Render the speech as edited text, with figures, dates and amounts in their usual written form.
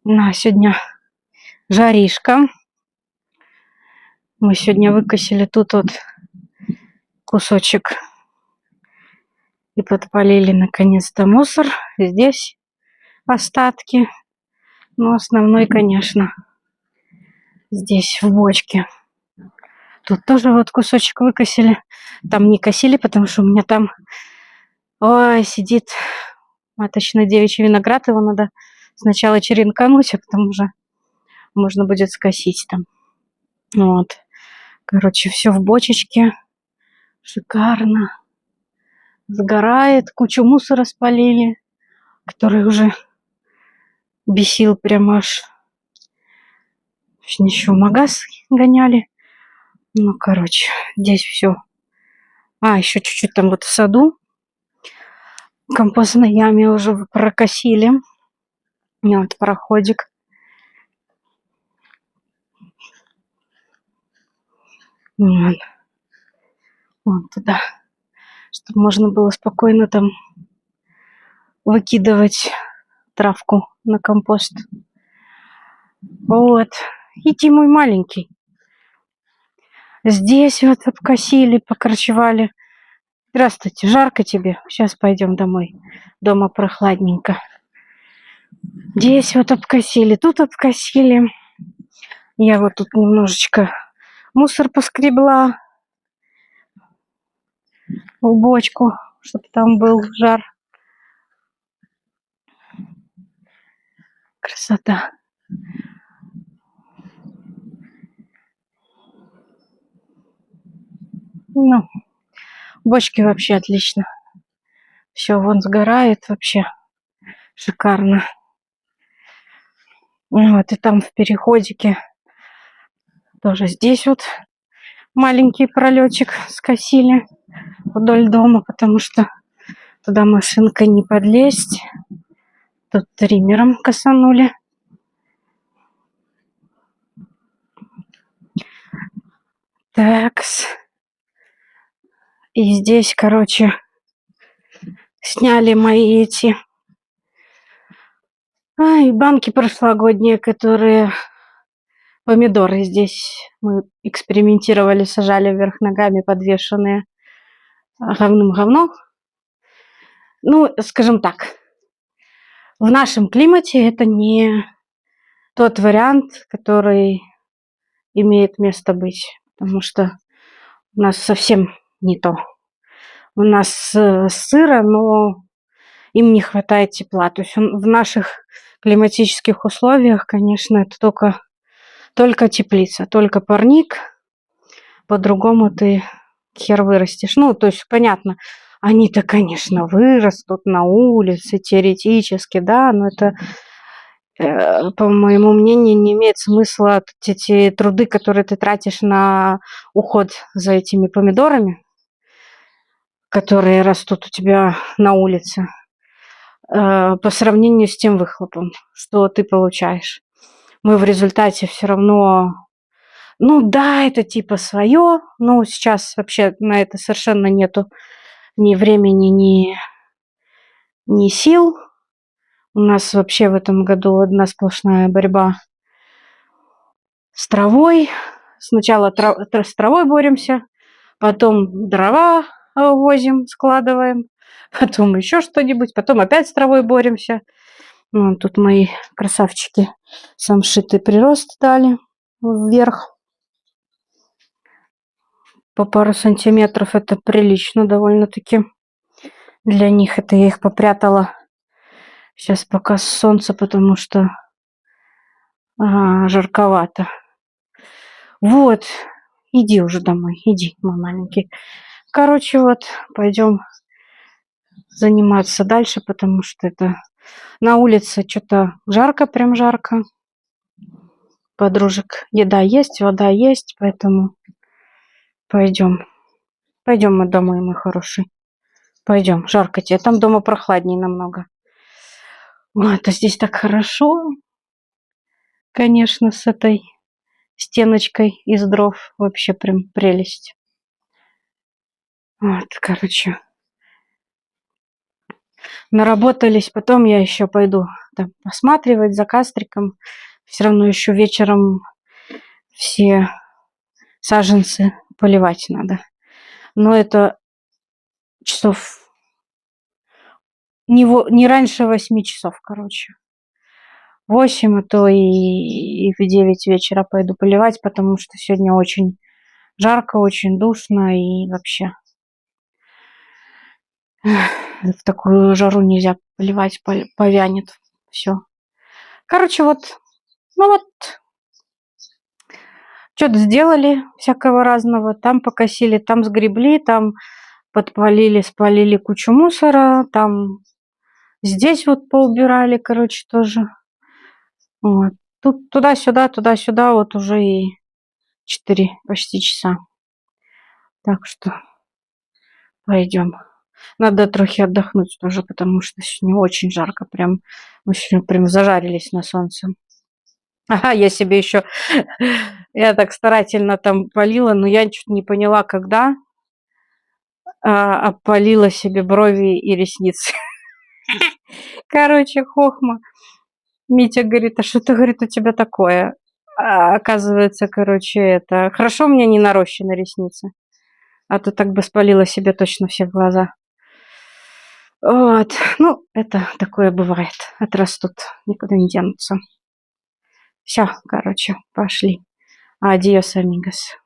На сегодня жаришка. Мы сегодня выкосили тут вот кусочек и подпалили наконец-то мусор. Здесь остатки. Но основной, конечно, здесь в бочке. Тут тоже вот кусочек выкосили. Там не косили, потому что у меня там сидит маточный девичий виноград. Его надо сначала черенкануть, а потом уже можно будет скосить там. Вот. Короче, все в бочечке. Шикарно. Сгорает. Кучу мусора спалили, который уже бесил прям аж. Еще в магаз гоняли. Ну, короче, здесь все. Еще чуть-чуть там вот в саду. В компостной яме уже прокосили. Вот проходик. Вон туда. Чтобы можно было спокойно там выкидывать травку на компост. Вот. Иди, мой маленький. Здесь вот обкосили, покорчевали. Здравствуйте, жарко тебе? Сейчас пойдем домой. Дома прохладненько. Здесь вот обкосили, тут обкосили. Я вот тут немножечко мусор поскребла в бочку, чтобы там был жар. Красота. Ну, бочки вообще отлично. Все вон сгорает вообще. Шикарно. Вот и там в переходике тоже здесь вот маленький пролетчик скосили вдоль дома, потому что туда машинкой не подлезть. Тут триммером косанули. Такс. И здесь, короче, сняли мои эти банки прошлогодние, которые помидоры здесь мы экспериментировали, сажали вверх ногами, подвешенные говно. Ну, скажем так, в нашем климате это не тот вариант, который имеет место быть, потому что у нас совсем не то. У нас сыро, но им не хватает тепла. То есть в наших климатических условиях, конечно, это только теплица, только парник. По-другому ты хер вырастешь. Ну, то есть, понятно, они-то, конечно, вырастут на улице, теоретически, да, но это, по моему мнению, не имеет смысла эти труды, которые ты тратишь на уход за этими помидорами, которые растут у тебя на улице, по сравнению с тем выхлопом, что ты получаешь. Мы в результате все равно, ну да, это типа свое, но сейчас вообще на это совершенно нету ни времени, ни сил. У нас вообще в этом году одна сплошная борьба с травой. Сначала с травой боремся, потом дрова возим, складываем, потом еще что-нибудь, потом опять с травой боремся. Тут мои красавчики самшитый прирост дали вверх. По пару сантиметров это прилично довольно-таки. Для них это я их попрятала. Сейчас пока солнце, потому что жарковато. Вот, иди уже домой, иди, мой маленький. Короче, вот, пойдем заниматься дальше, потому что это на улице что-то жарко, прям жарко. Подружек еда есть, вода есть, поэтому пойдем. Пойдем мы домой, мой хороший. Пойдем, жарко тебе. Там дома прохладнее намного. Вот, а здесь так хорошо. Конечно, с этой стеночкой из дров. Вообще прям прелесть. Вот, короче. наработались. Потом я еще пойду там посматривать за кастриком. Все равно еще вечером все саженцы поливать надо. Но это часов не раньше 8 часов, короче. 8, а то и в 9 вечера пойду поливать, потому что сегодня очень жарко, очень душно и вообще в такую жару нельзя поливать, повянет все. Короче, вот, ну вот, что-то сделали всякого разного, там покосили, там сгребли, там подпалили, спалили кучу мусора, там здесь вот поубирали, короче, тоже. Вот. Тут туда-сюда, вот уже и 4 почти часа. Так что пойдем. Надо трохи отдохнуть тоже, потому что сегодня очень жарко. Прям мы сегодня прям зажарились на солнце. Ага, я себе еще, я так старательно там полила, но я чуть не поняла, когда опалила себе брови и ресницы. Короче, хохма. Митя говорит, а что-то, говорит, у тебя такое? А оказывается, короче, это... Хорошо у меня не нарощены ресницы. А то так бы спалила себе точно все глаза. Вот. Ну, это такое бывает. Отрастут, никуда не денутся. Все, короче, пошли. Адиос, амигос.